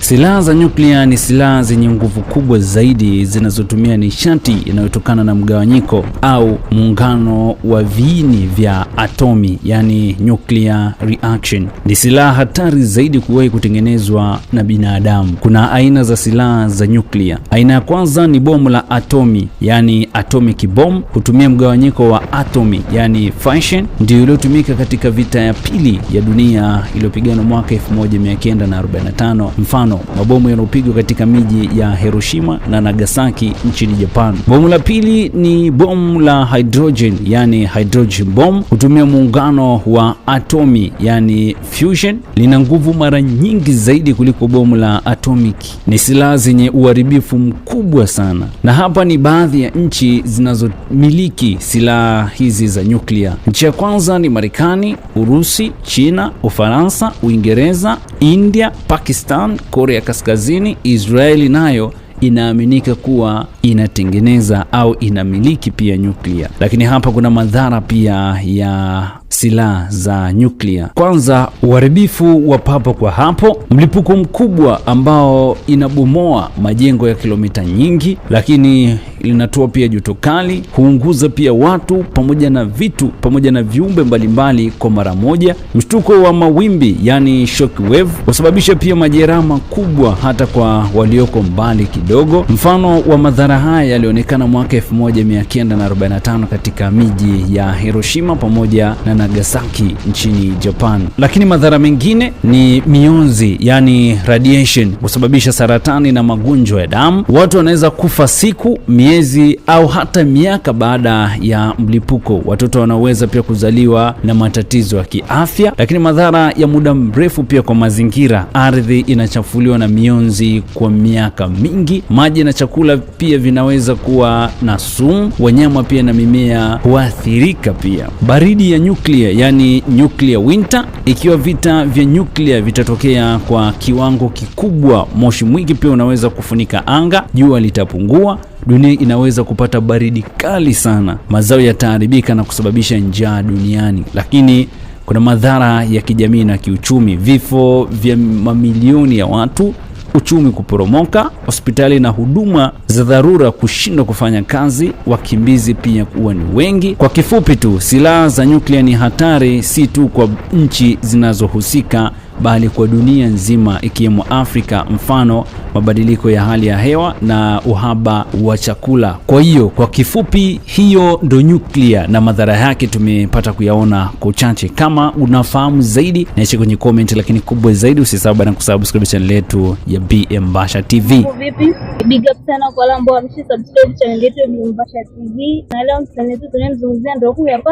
Silaha za nyuklia ni silaha zenye nguvu kubwa zaidi zinazotumia nishati inayotokana na mgawanyiko au muungano wa viini vya atomi, yani nuclear reaction. Ni silaha hatari zaidi kuwahi kutengenezwa na binadamu. Kuna aina za silaha za nyuklia. Aina ya kwanza ni bomu la atomi, yani atomic bomb, hutumia mgawanyiko wa atomi, yani fission. Ndio iliyotumika katika vita ya pili ya dunia iliyopigana mwaka 1945. Mfano, mabomu yanayopigwa katika miji ya Hiroshima na Nagasaki nchini Japan. Bomu la pili ni bomu la hydrogen, yani hydrogen bomb, hutumia muungano wa atomi, yani fusion. Lina nguvu mara nyingi zaidi kuliko bomu la atomic. Ni silaha zenye uharibifu mkubwa sana. Na hapa ni baadhi ya nchi zinazomiliki silaha hizi za nyuklia. Nchi ya kwanza ni Marekani, Urusi, China, Ufaransa, Uingereza, India, Pakistan, Korea Kaskazini. Israeli nayo inaaminika kuwa inatengeneza au inamiliki pia nyuklia. Lakini hapa kuna madhara pia ya silaha za nyuklia. Kwanza, uharibifu wa papo kwa hapo, mlipuko mkubwa ambao inabomoa majengo ya kilomita nyingi, lakini linatoa pia joto kali, huunguza pia watu pamoja na vitu pamoja na viumbe mbalimbali kwa mara moja. Mshtuko wa mawimbi, yani shock wave, husababisha pia majeraha makubwa hata kwa walioko mbali kidogo. Mfano wa madhara haya yalionekana mwaka 1945 katika miji ya Hiroshima pamoja na Nagasaki nchini Japan. Lakini madhara mengine ni mionzi, yani radiation, husababisha saratani na magonjwa ya damu. Watu wanaweza kufa siku, miezi au hata miaka baada ya mlipuko. Watoto wanaweza pia kuzaliwa na matatizo ya kiafya. Lakini madhara ya muda mrefu pia kwa mazingira, ardhi inachafuliwa na mionzi kwa miaka mingi. Maji na chakula pia vinaweza kuwa na sumu. Wanyama pia na mimea huathirika pia. Baridi ya nyuklia, yani nuclear winter, ikiwa vita vya nyuklia vitatokea kwa kiwango kikubwa, moshi mwingi pia unaweza kufunika anga, jua litapungua, dunia inaweza kupata baridi kali sana, mazao yataharibika na kusababisha njaa duniani. Lakini kuna madhara ya kijamii na kiuchumi, vifo vya mamilioni ya watu, uchumi kuporomoka, hospitali na huduma za dharura kushindwa kufanya kazi, wakimbizi pia kuwa ni wengi. Kwa kifupi tu, silaha za nyuklia ni hatari si tu kwa nchi zinazohusika bali kwa dunia nzima, ikiwemo Afrika. Mfano, mabadiliko ya hali ya hewa na uhaba wa chakula. Kwa hiyo kwa kifupi, hiyo ndo nyuklia na madhara yake tumepata kuyaona kwa uchache. Kama unafahamu zaidi, niache kwenye comment, lakini kubwa zaidi usisahau bana kusubscribe channel yetu ya BM Basha TV. Vipi? Big up sana kwa wale ambao wamesubscribe channel yetu ya BM Basha TV. Na leo msanii wetu tunamzungumzia ndio huyu hapa.